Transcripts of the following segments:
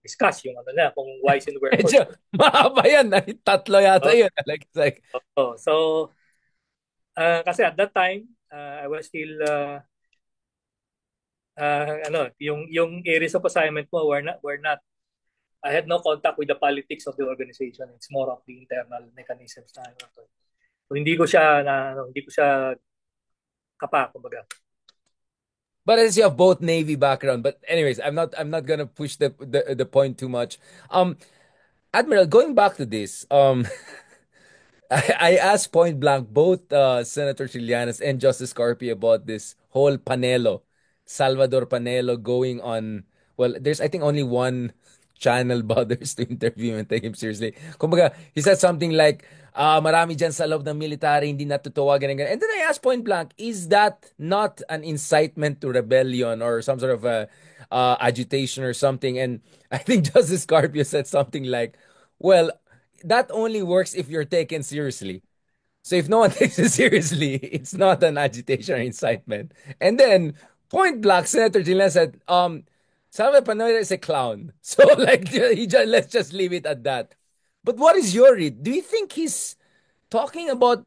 discuss yung ano na, kung whys and wherefores. Medyo mahaba yan. Tatlo yata Oh, yun. Like, it's like, so, kasi at that time, I was still, yung areas of assignment mo were not, I had no contact with the politics of the organization. It's more of the internal mechanisms na ano to. So, hindi ko siya kumbaga. but as you have both Navy background. But anyways, I'm not gonna push the point too much. Admiral, going back to this, I asked point blank both Senator Trillanes and Justice Carpy about this whole Panelo, Salvador Panelo going on. Well, there's I think only one channel bothers to interview him and take him seriously. Kumbaga, he said something like, marami dyan sa loob ng military, hindi natutuwa, ganyan, ganyan. And then I asked point blank, is that not an incitement to rebellion or some sort of agitation or something? And I think Justice Carpio said something like, well, that only works if you're taken seriously. So if no one takes it seriously, it's not an agitation or incitement. And then point blank, Senator Gillen said, Salva Panoy is a clown. So like let's just leave it at that. But what is your read? Do you think he's talking about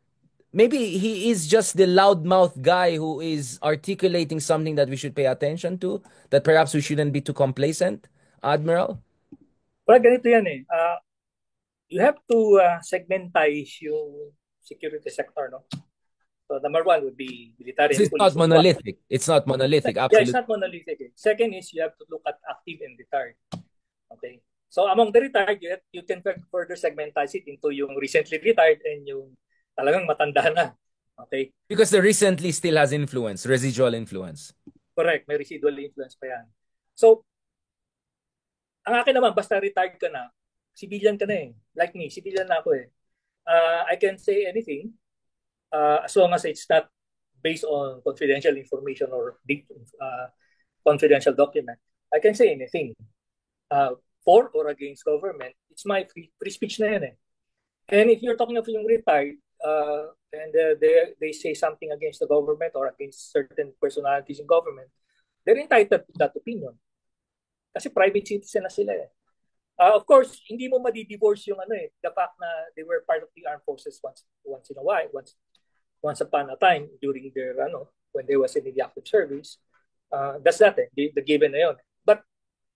maybe he is just the loudmouth guy who is articulating something that we should pay attention to, that perhaps we shouldn't be too complacent, Admiral? Pero ganito yan eh. You have to segmentize yung security sector, no? So number one would be military This and is not police. monolithic. It's not monolithic, Yeah, it's absolutely. not monolithic. Eh. Second is you have to look at active and retired. Okay. So among the retired, you can further segmentize it into yung recently retired and yung talagang matanda na. Okay. Because the recently still has influence, residual influence. Correct. May residual influence pa yan. So, ang akin naman, basta retired ka na, civilian ka na eh. Like me, civilian na ako eh. I can say anything as long as it's not based on confidential information or confidential document. I can say anything for or against government. It's my free speech na yan eh. And if you're talking of yung retired, and they say something against the government or against certain personalities in government, they're entitled to that opinion. Kasi private citizen na sila eh. Of course, hindi mo madi-divorce yung the fact na they were part of the armed forces once in a while, once upon a time during their when they was in the active service. That's that eh, the given na yun. But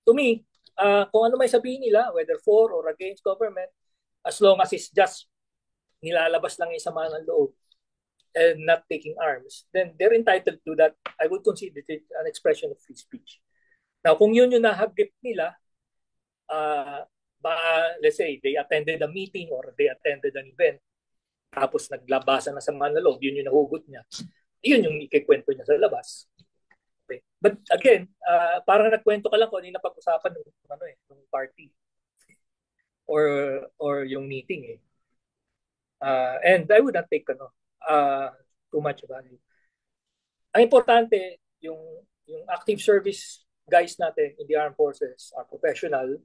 to me, kung ano may sabihin nila, whether for or against government, as long as it's just nilalabas lang yung sama ng loob and not taking arms, then they're entitled to that. I would consider it an expression of free speech. Now, kung yun yung nahagip nila, let's say they attended a meeting or they attended an event, tapos naglabasan na sa mga loob, yun yung nahugot niya. Yun yung ikikwento niya sa labas. Okay. But again, parang nagkwento ka lang kung ano yung napag-usapan ng party or yung meeting eh. And I would not take too much value. Ang importante, yung active service guys natin in the armed forces are professional.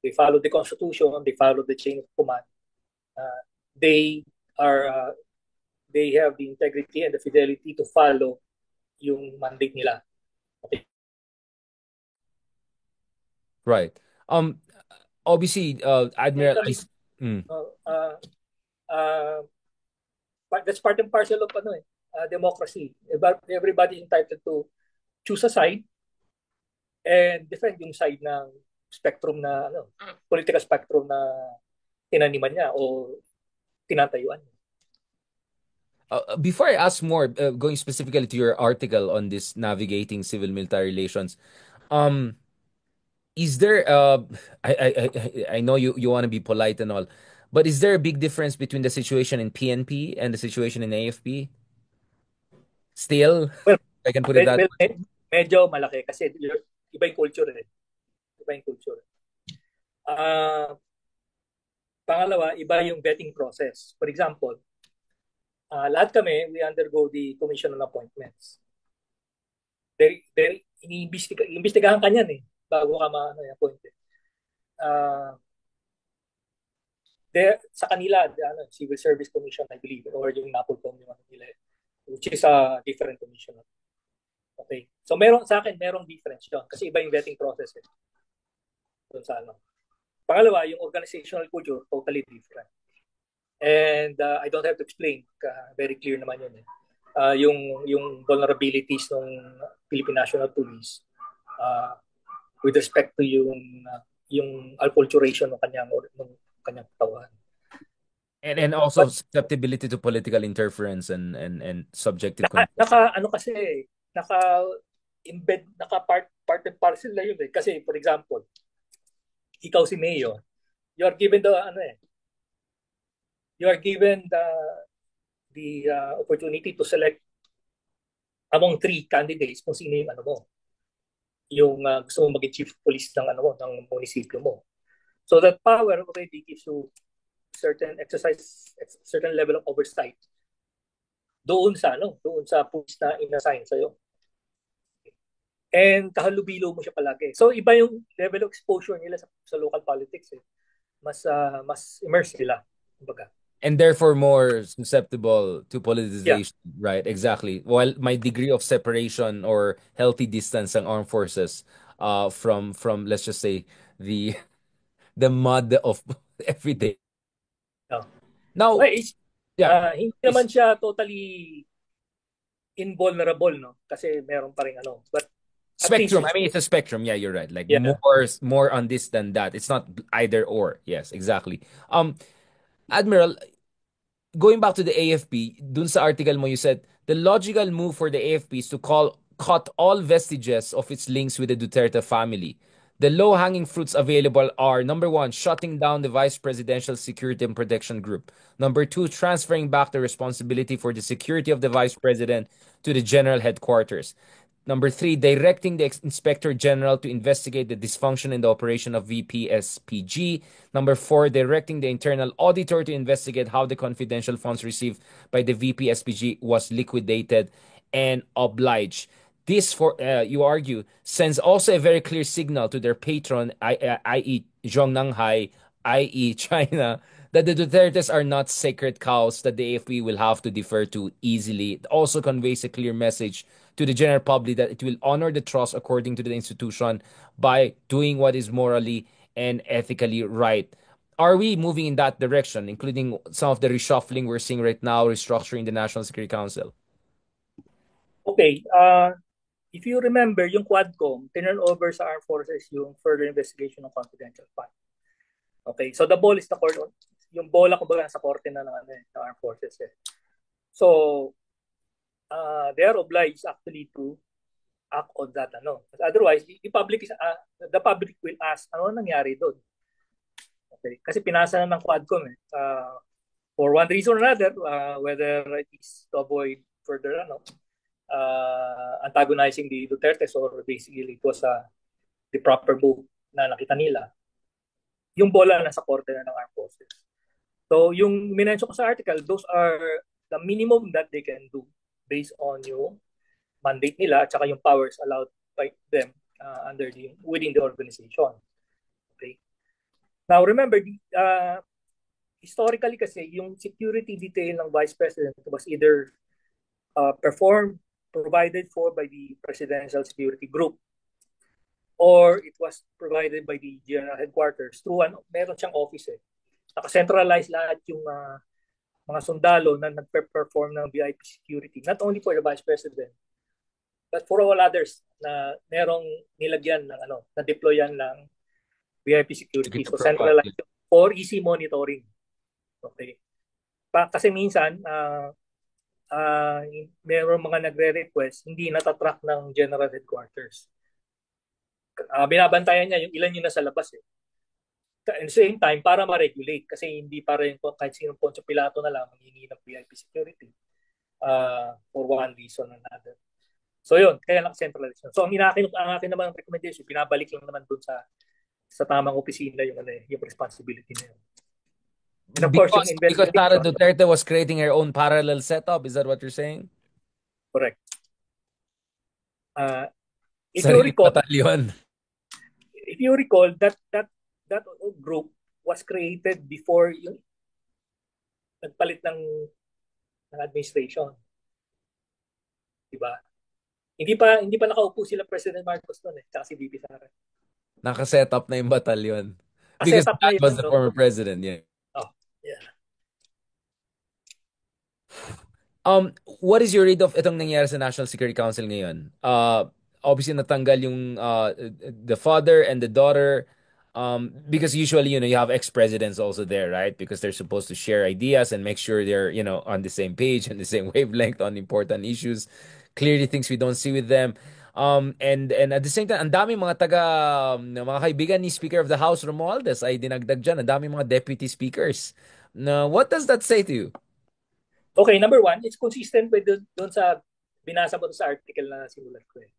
They follow the constitution, they follow the chain of command. They are they have the integrity and the fidelity to follow yung mandate nila. Okay. Right. Obviously, Admiral, mm, Uh, that's part and parcel of democracy. Everybody entitled to choose a side and defend yung side ng spectrum na political spectrum na tinaniman niya o tinatayuan niya. before I ask more, going specifically to your article on this navigating civil-military relations, um, is there I know you want to be polite and all, but is there a big difference between the situation in PNP and the situation in AFP? Still, Well, I can put it that way. medyo malaki kasi iba yung culture eh. Iba yung culture. Pangalawa, iba yung vetting process. For example, lahat kami, we undergo the commission on appointments. Iniimbestigahan ka niyan eh, bago ka ma-appointed. Sa kanila, Civil Service Commission, I believe, or yung NAPOLCOM yung nila, which is a different commission. Okay. So meron sa akin, merong difference yun kasi iba yung vetting process eh. dun sa ano. Pangalawa, yung organizational culture, totally different. And I don't have to explain, very clear naman yun eh. Yung vulnerabilities ng Philippine National Police with respect to yung acculturation ng kanyang katawan. And also But susceptibility to political interference and subjective control. naka ano kasi naka embed naka part and parcel na yun eh. Kasi for example, ikaw si Mayor, you are given the ano eh, you are given the opportunity to select among three candidates kung sino yung ano mo, yung gusto mo maging chief of police ng ano mo, ng munisipyo mo. So that power already gives you certain level of oversight doon sa police na inassign sa iyo. And kahalubilo mo siya palagi. So iba yung level of exposure nila sa local politics eh. Mas immersed sila, kumbaga. And therefore more susceptible to Yeah. politicization, right? Exactly. While my degree of separation or healthy distance ng armed forces from let's just say the the mud of everyday. Yeah. Now, Well, yeah, hindi naman it's siya totally invulnerable, no? Kasi meron pa rin ano. But at least spectrum. I mean, it's a spectrum. Yeah, you're right. Like yeah. more on this than that. It's not either or. Yes, exactly. Admiral, going back to the AFP, dun sa article mo, you said the logical move for the AFP is to cut all vestiges of its links with the Duterte family. The low-hanging fruits available are number one, shutting down the Vice Presidential Security and Protection Group. Number two, transferring back the responsibility for the security of the Vice President to the General Headquarters. Number three, directing the Inspector General to investigate the dysfunction in the operation of VPSPG. Number four, directing the internal auditor to investigate how the confidential funds received by the VPSPG was liquidated and obliged. This, you argue, sends also a very clear signal to their patron, i.e. Zhongnanhai, i.e. China, that the Dutertes are not sacred cows that the AFP will have to defer to easily. It also conveys a clear message to the general public that it will honor the trust according to the institution by doing what is morally and ethically right. Are we moving in that direction, including some of the reshuffling we're seeing right now, restructuring the National Security Council? Okay. If you remember, yung Quadcom, tinurn over sa Armed Forces yung further investigation ng confidential fund. Okay. So the ball is the court. Yung bola kumbaga sa korte na ng Armed Forces eh. So they are obliged actually to act on that ano. Otherwise, the public will ask ano nangyari doon. Okay. Kasi pinasa na ng Quadcom eh. For one reason or another, whether it is to avoid further antagonizing the Dutertes or basically it was the proper move na nakita nila, yung bola nasa korte na ng Armed Forces. So yung minention ko sa article, those are the minimum that they can do based on yung mandate nila at saka yung powers allowed by them within the organization. Okay. Now remember, historically kasi yung security detail ng Vice President was either provided for by the Presidential Security Group or it was provided by the General Headquarters through meron siyang office eh. Naka-centralize lahat yung mga sundalo na nagpe-perform ng VIP security, not only for the Vice President, but for all others na merong nilagyan ng na deployan ng VIP security. So centralized for easy monitoring. Okay. Kasi minsan, mayroong mga nagre-request, hindi natatrack ng General Headquarters. Binabantayan niya yung ilan yung nasa labas eh. At the same time, para ma-regulate, kasi hindi para yung kahit sinong Poncio Pilato na lang manghingi ng VIP security for one reason or another. So yun, kaya naka-centralize. So ang akin naman recommendation, pinabalik lang naman dun sa tamang opisina yung responsibility na yun. And of course, yung Because Sara investigation. Duterte was creating her own parallel setup. Is that what you're saying? Correct. If you recall, batalyon. if you recall that group was created before yung nagpalit ng administration. Diba? Hindi pa nakaupo sila President Marcos noon eh, tsaka si VP Sara. Nakaset up na yung batalyon. Set Because up na that yun, was the no? former president, yeah. Oh, yeah. What is your read of itong nangyari sa National Security Council ngayon? Obviously natanggal yung the father and the daughter because usually you have ex-presidents also there, right? Because they're supposed to share ideas and make sure they're on the same page and the same wavelength on important issues. Clearly things we don't see with them. And at the same time, ang dami mga kaibigan ni Speaker of the House Romualdez ay dinagdag dyan. Ang dami mga deputy speakers. Now, what does that say to you? Okay, number one, it's consistent with doon sa binasa mo sa article na simulat ko eh.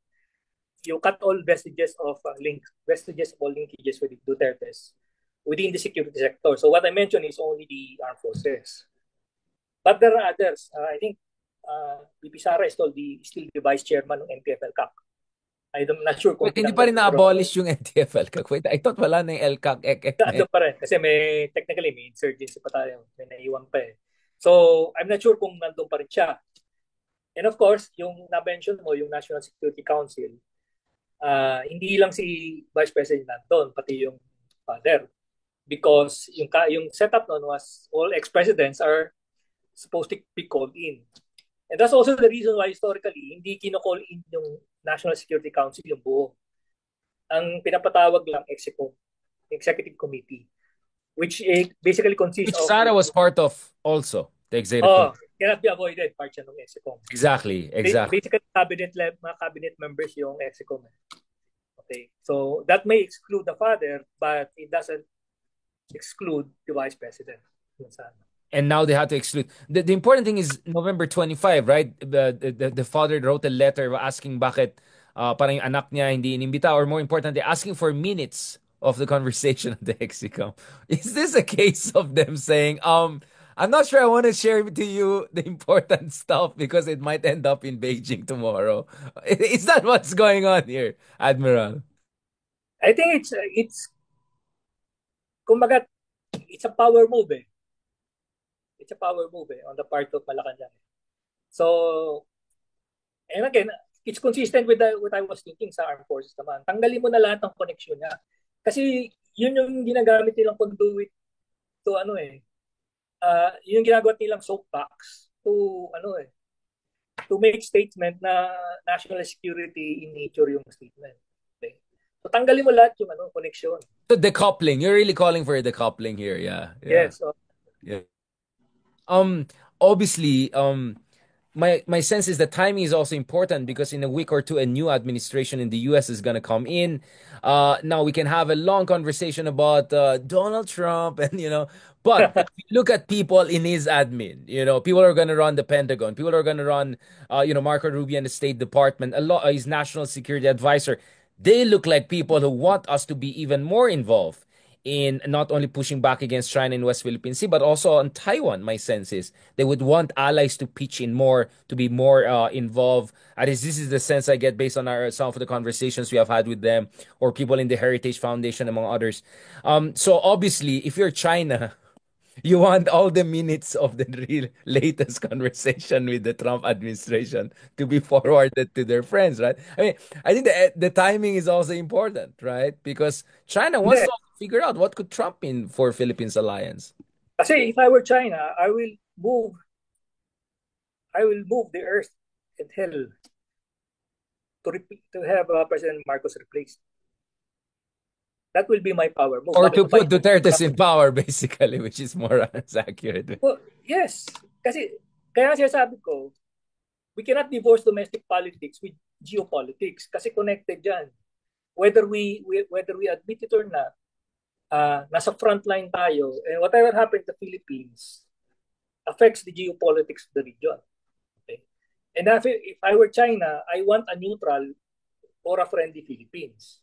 You cut all vestiges of all linkages with the Dutertes within the security sector. So what I mentioned is only the armed forces. But there are others. I think BP Sara is still the vice chairman ng NTF-ELCAC. I'm not sure kung Wait, hindi pa tinanggal rin pero na-abolish yung NTF-ELCAC. Wait, I thought wala na yung LCAC, ek na ando pa rin. Kasi technically may insurgency pa tayo. May naiwan pa eh. So I'm not sure kung nandun pa rin siya. And of course, yung na-mention mo, yung National Security Council, hindi lang si Vice President nandun, pati yung father. Because yung setup noon was all ex-presidents are supposed to be called in. And that's also the reason why historically, hindi kino-call in yung National Security Council yung buo. Ang pinapatawag lang Executive Committee, which basically consists which of Sara yung, was part of also, the executive committee. cannot be avoided, part siya ng EXECOM. Exactly, exactly. Basically, mga cabinet members yung EXECOM. Okay, so that may exclude the father, but it doesn't exclude the vice president. And now they had to exclude. The important thing is November 25, right? The father wrote a letter asking bakit parang yung anak niya hindi inimbita, or more importantly, asking for minutes of the conversation at the Hexicom. Is this a case of them saying, I'm not sure I want to share to you the important stuff because it might end up in Beijing tomorrow. Is that what's going on here, Admiral? I think kumbaga, it's a power move eh. It's a power move on the part of Malacanang. So, and again, it's consistent with what I was thinking sa armed forces naman. Tanggalin mo na lahat ng connection niya. Kasi yun yung ginagamit nilang conduit to yun yung ginagawa nilang soapbox to make statement na national security in nature yung statement. Okay. So tanggalin mo lahat yung connection. So decoupling. You're really calling for a decoupling here, yeah. Yes. Yeah. Obviously, my sense is the timing is also important because in a week or two, a new administration in the U.S. is going to come in. Now we can have a long conversation about Donald Trump and but if you look at people in his admin, people are going to run the Pentagon, people are going to run, Marco Rubio and the State Department, a lot, his national security advisor. They look like people who want us to be even more involved in not only pushing back against China in West Philippine Sea, but also on Taiwan. My sense is they would want allies to pitch in more, to be more involved. At least this is the sense I get based on some of the conversations we have had with them or people in the Heritage Foundation, among others. So obviously, if you're China, you want all the minutes of the real latest conversation with the Trump administration to be forwarded to their friends, right? I mean, I think the timing is also important, right? Because China wants Hindi. to figure out what could Trump mean for Philippines alliance. Kasi if I were China, I will move the earth and hell to have President Marcos replaced. That will be my power move. Or Bakit to ko pa put Duterte in power, basically, which is more accurate. Well, yes. Kasi, kaya sinasabi ko, we cannot divorce domestic politics with geopolitics kasi connected yan. Whether we admit it or not, nasa frontline tayo, and whatever happens to the Philippines affects the geopolitics of the region. Okay? And if I were China, I want a neutral or a friendly Philippines.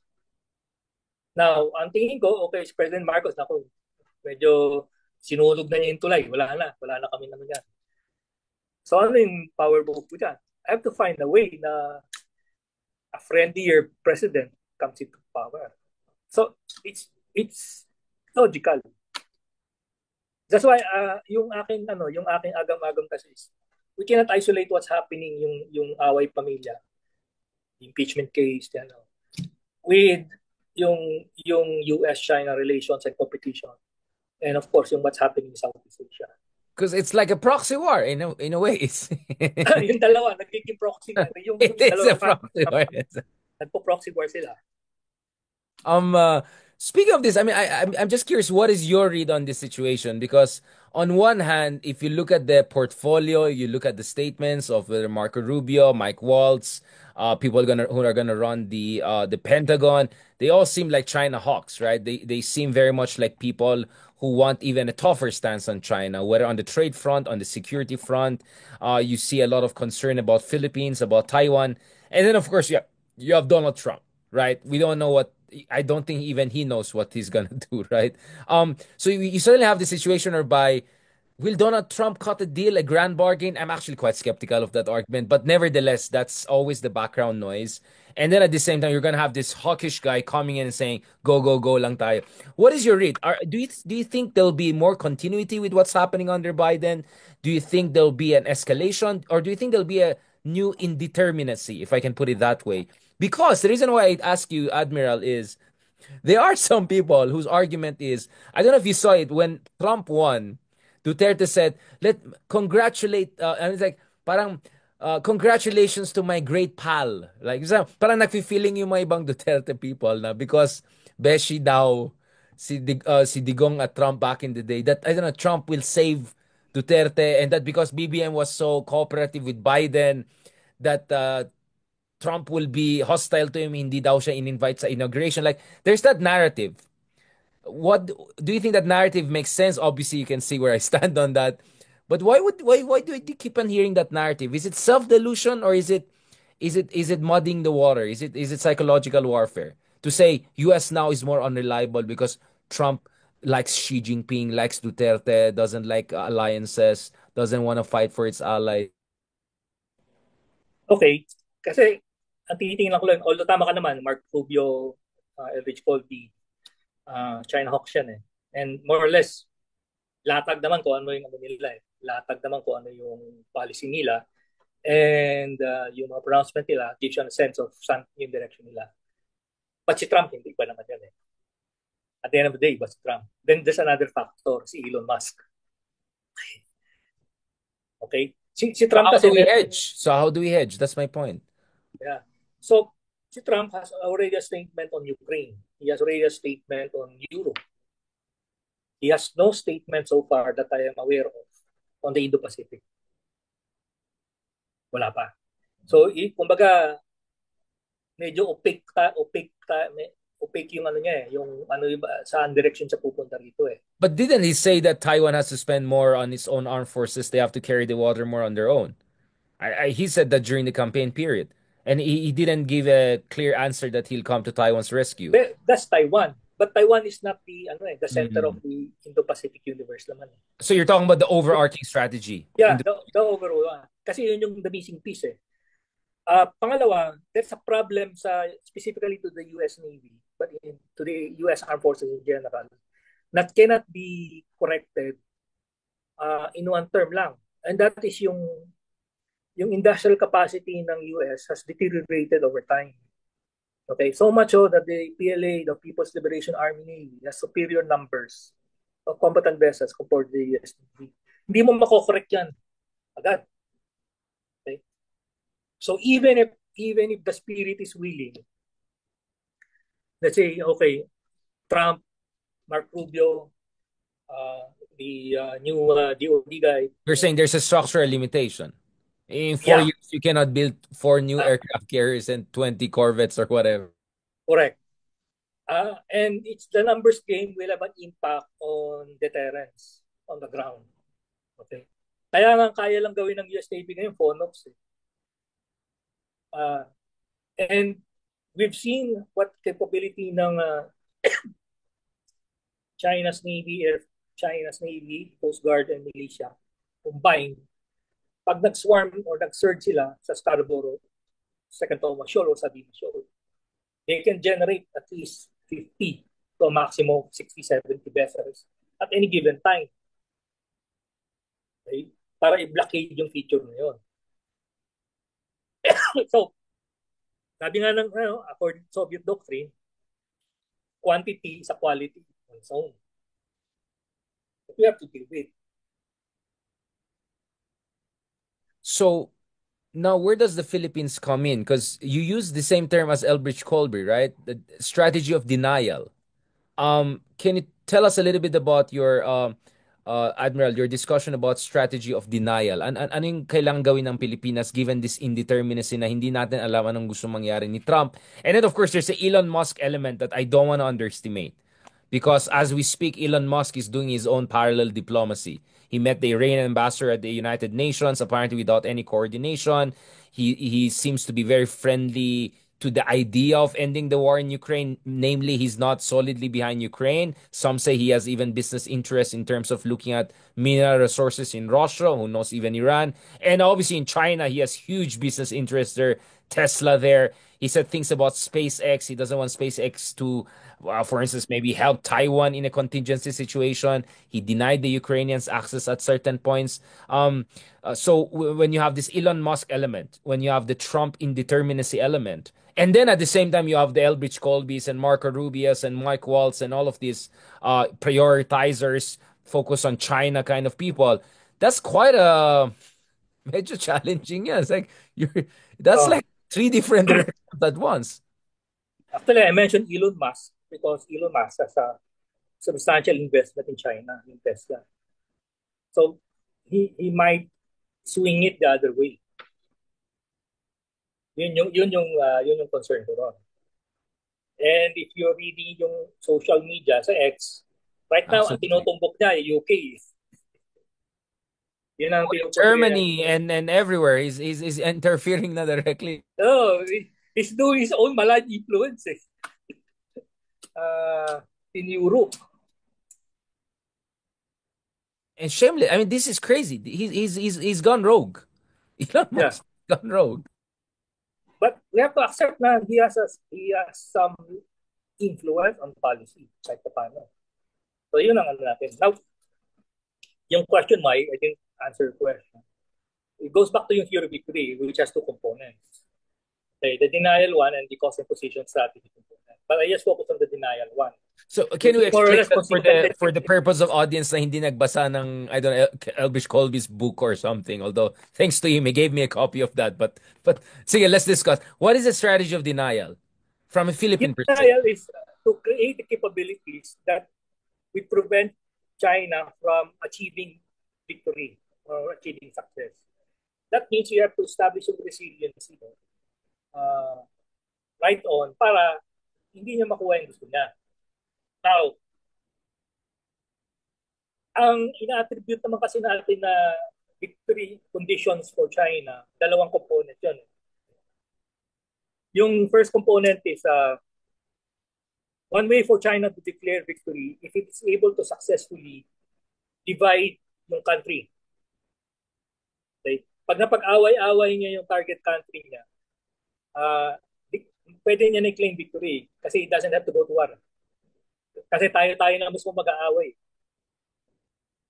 Now, ang tingin ko, okay, si President Marcos, naku, medyo sinulog na niya yung tulay. Wala na kami naman yan. So ano yung power move ko dyan? I have to find a way na a friendlier president comes into power. So it's logical. That's why yung aking agam-agam kasi is we cannot isolate what's happening yung away pamilya, impeachment case, with yung US-China relations and competition. And of course, yung what's happening in Southeast Asia. Because it's like a proxy war in a way. It's Yung dalawa, nagiging proxy. Yung it is a dalawang proxy war. nagpo-proxy war sila. Um, uh, Speaking of this, I mean, I'm just curious, what is your read on this situation? Because on one hand, if you look at the portfolio, you look at the statements of whether Marco Rubio, Mike Waltz, people who are gonna run the Pentagon, they all seem like China hawks, right? They seem very much like people who want even a tougher stance on China, whether on the trade front, on the security front. You see a lot of concern about Philippines, about Taiwan, and then of course you have Donald Trump, right? We don't know what I don't think even he knows what he's gonna do, right? So you suddenly have the situation whereby will Donald Trump cut a deal, a grand bargain? I'm actually quite skeptical of that argument, but nevertheless, that's always the background noise. And then at the same time, you're gonna have this hawkish guy coming in and saying, "Go, go, go, lang tayo." What is your read? Do you think there'll be more continuity with what's happening under Biden? Do you think there'll be an escalation, or do you think there'll be a new indeterminacy, if I can put it that way? Because the reason why I ask you, Admiral, is there are some people whose argument is, I don't know if you saw it when Trump won. Duterte said, "Let congratulate," and it's like parang congratulations to my great pal. Like parang nagfi-feeling yung mga ibang Duterte people na because beshi daw si Digong at Trump back in the day that I don't know Trump will save Duterte, and that because BBM was so cooperative with Biden that Trump will be hostile to him, hindi daw siya in-invite sa inauguration. Like, there's that narrative. What do you think that narrative makes sense? Obviously, you can see where I stand on that. But why do you keep on hearing that narrative? Is it self-delusion, or is it muddying the water? Is it psychological warfare? To say US now is more unreliable because Trump likes Xi Jinping, likes Duterte, doesn't like alliances, doesn't want to fight for its allies. Okay, kasi ang tinitingnan ko lang, although tama ka naman, Mark Rubio, Elridge Colby, China Hawks yan eh. And more or less, latag naman kung ano yung ano nila eh. Latag naman kung ano yung policy nila. And yung mga pronouncement nila gives you a sense of saan yung direction nila. But si Trump, hindi ba naman yan eh. At the end of the day, ba si Trump? Then there's another factor, si Elon Musk. Okay? Si So Trump how kasi, do we hedge? So how do we hedge? That's my point. yeah. So, si Trump has already a statement on Ukraine. He has already a statement on Europe. He has no statement so far that I am aware of on the Indo-Pacific. Wala pa. So, kumbaga, medyo opaque yung ano niya eh, yung ano yung, saan direction siya pupunta rito eh. But didn't he say that Taiwan has to spend more on its own armed forces? They have to carry the water more on their own. He said that during the campaign period. And he didn't give a clear answer that he'll come to Taiwan's rescue. But that's Taiwan. But Taiwan is not the ano eh, the center of Mm. the Indo-Pacific universe naman eh. So you're talking about the overarching strategy. Yeah, the overall one. Kasi yun yung the missing piece eh. Pangalawa, there's a problem sa specifically to the US Navy, but to the US Armed Forces in general, that cannot be corrected in one term lang. And that is yung industrial capacity ng US has deteriorated over time. Okay, so much so that the PLA, the People's Liberation Army Navy, has superior numbers of combatant vessels compared to the US Navy. Hindi mo makokorek yan agad. Okay? So even if the spirit is willing, let's say, okay, Trump, Mark Rubio, the new DOD guy. You're saying there's a structural limitation. In four Yeah, years, you cannot build four new aircraft carriers and 20 corvettes or whatever. correct. And it's the numbers game will have an impact on deterrence on the ground. Okay. Kaya nga kaya lang gawin ng US Navy ngayon, FONOPS. And we've seen what capability ng China's Navy, Coast Guard, and militia combined. Pag nag-swarm or nag-surge sila sa Scarborough, Second Thomas Shoal o Sabina Shoal, they can generate at least 50 to a maximum of 60, 70 vessels at any given time. Okay? Para i-blockade yung feature na yun. So, sabi nga ng according to Soviet doctrine, quantity sa quality on its own. But we have to deal with. So now, where does the Philippines come in? Because you use the same term as Elbridge Colby, right? The strategy of denial. Can you tell us a little bit about your Admiral, your discussion about strategy of denial? Ano yung kailangan gawin ng Pilipinas given this indeterminacy na hindi natin alam anong gusto mangyari ni Trump? And then of course, there's the Elon Musk element that I don't want to underestimate. Because as we speak, Elon Musk is doing his own parallel diplomacy. He met the Iranian ambassador at the United Nations, apparently without any coordination. He seems to be very friendly to the idea of ending the war in Ukraine. Namely, he's not solidly behind Ukraine. Some say he has even business interests in terms of looking at mineral resources in Russia, who knows, even Iran. And obviously in China, he has huge business interests there. Tesla there. He said things about SpaceX. He doesn't want SpaceX to, for instance, maybe help Taiwan in a contingency situation. He denied the Ukrainians access at certain points. When you have this Elon Musk element, when you have the Trump indeterminacy element, and then at the same time you have the Elbridge Colbys and Marco Rubius and Mike Waltz and all of these prioritizers focus on China kind of people. That's quite a medyo challenging. Yeah, it's like you're that's Uh, like three different directions at once. Actually, I mentioned Elon Musk because Elon Musk has a substantial investment in China, in Tesla. So he might swing it the other way. Yun yung concern ko ron. And if you're reading yung social media sa X, right now ang Absolutely. tinutumbok niya ay UK. Yun ang pinuportray. Germany and everywhere is interfering na directly. No, he's doing his own malign influence in Europe. And shameless. I mean, this is crazy. He's gone rogue. Elon Yeah. Musk has gone rogue. But we have to accept na he has some influence on policy kahit paano. So yun ang ano natin. Now, yung question mo, I didn't answer the question. It goes back to yung theory of victory, which has two components. Okay, the denial one and the cost imposition strategy component. But I just focus on the denial one, So can which you is more or explain less that for consistent. the purpose of audience na hindi nagbasa ng I don't know Elbridge Colby's book or something? Although thanks to him, he gave me a copy of that. But sige, let's discuss. What is the strategy of denial from a Philippine perspective? Denial is to create the capabilities that will prevent China from achieving victory or achieving success. That means you have to establish some resiliency right on para hindi niya makuha yung gusto niya. Now, ang ina-attribute naman kasi natin na victory conditions for China, dalawang component yun. Yung first component is one way for China to declare victory if it is able to successfully divide yung country. Okay? Pag napag-away-away niya yung target country niya, uh, pwede niya na-claim victory kasi it doesn't have to go to war. Kasi tayo-tayo na mismo mag-aaway.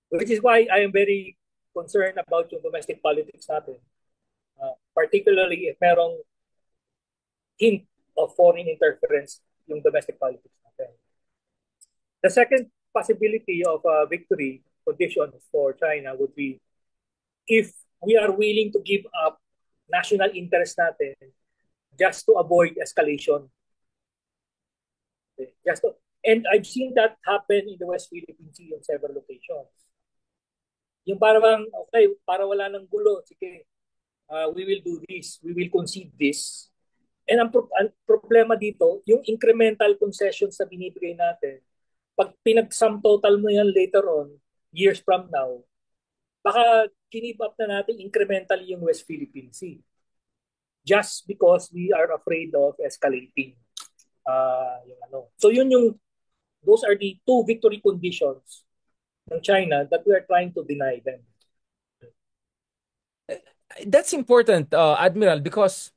Which is why I am very concerned about yung domestic politics natin. Particularly if merong hint of foreign interference yung domestic politics natin. The second possibility of a victory condition for China would be if we are willing to give up national interest natin just to avoid escalation. Okay? And I've seen that happen in the West Philippine Sea on several occasions. Yung parang, okay, para wala ng gulo, sige, we will do this, we will concede this. And ang problema dito, yung incremental concessions na binibigay natin, pag pinag-sum total mo yan later on, years from now, baka kinip up na natin incrementally yung West Philippine Sea. Just because we are afraid of escalating. So those are the two victory conditions ng China that we are trying to deny them. That's important, Admiral, because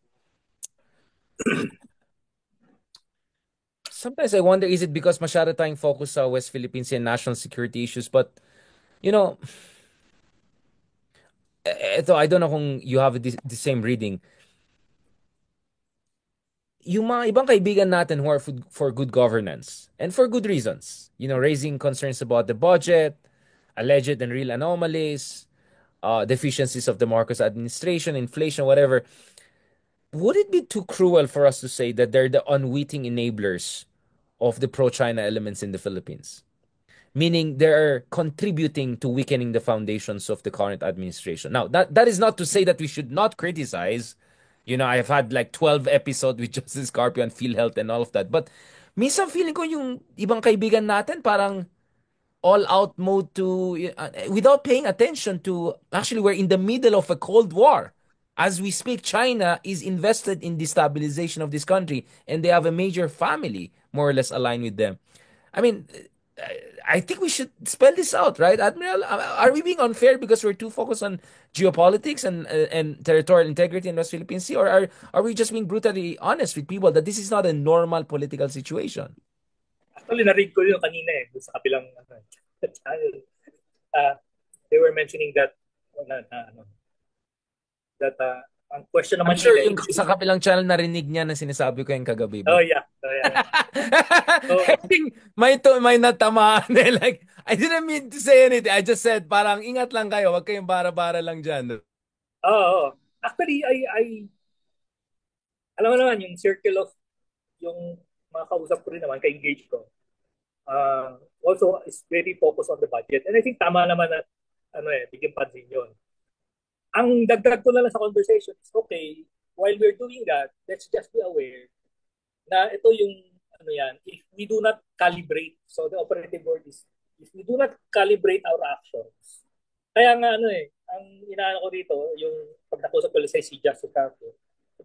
sometimes I wonder, is it because masyado tayong focus sa West Philippines and national security issues? But, you know, ito, I don't know kung you have the same reading. yung mga ibang kaibigan natin who are for good governance and for good reasons, raising concerns about the budget, alleged and real anomalies, deficiencies of the Marcos administration, inflation, whatever. Would it be too cruel for us to say that they're the unwitting enablers of the pro-China elements in the Philippines? Meaning they're contributing to weakening the foundations of the current administration. Now, that is not to say that we should not criticize. I've had like 12 episodes with Justice Carpio on PhilHealth and all of that. But minsan feeling ko yung ibang kaibigan natin parang all-out mode without paying attention to, actually, we're in the middle of a Cold War. As we speak, China is invested in destabilization of this country, and they have a major family more or less aligned with them. I mean, I think we should spell this out, right, Admiral? Are we being unfair because we're too focused on geopolitics and territorial integrity in West Philippine Sea, or are we just being brutally honest with people that this is not a normal political situation? Actually, na-read ko yun kanina dun sa kabilang channel. Uh, they were mentioning that that ang question I'm naman sure nila yung sa kapilang channel narinig niya na sinasabi ko yung kagabi. oh yeah. So, yeah. I think may natamaan like, I didn't mean to say anything. I just said, parang ingat lang kayo. Wag kayong bara-bara lang dyan. Oh. Actually, I alam mo naman, yung circle of yung mga kausap ko rin naman, ka-engage ko. Also, is very focused on the budget. And I think tama naman na, bigyan pansin yun. Ang dagdag ko na lang sa conversation is, okay, while we're doing that, let's just be aware na ito yung, if we do not calibrate, so the operative word is, if we do not calibrate our actions, kaya nga, ang inaano ko dito, yung pag nakusap ko si Justice Carpio,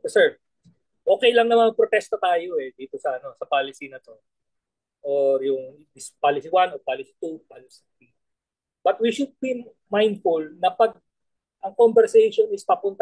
sir, okay lang naman protesta tayo dito sa sa policy na to, or yung this policy 1 or policy 2, policy 3. But we should be mindful na pag ang conversation is papunta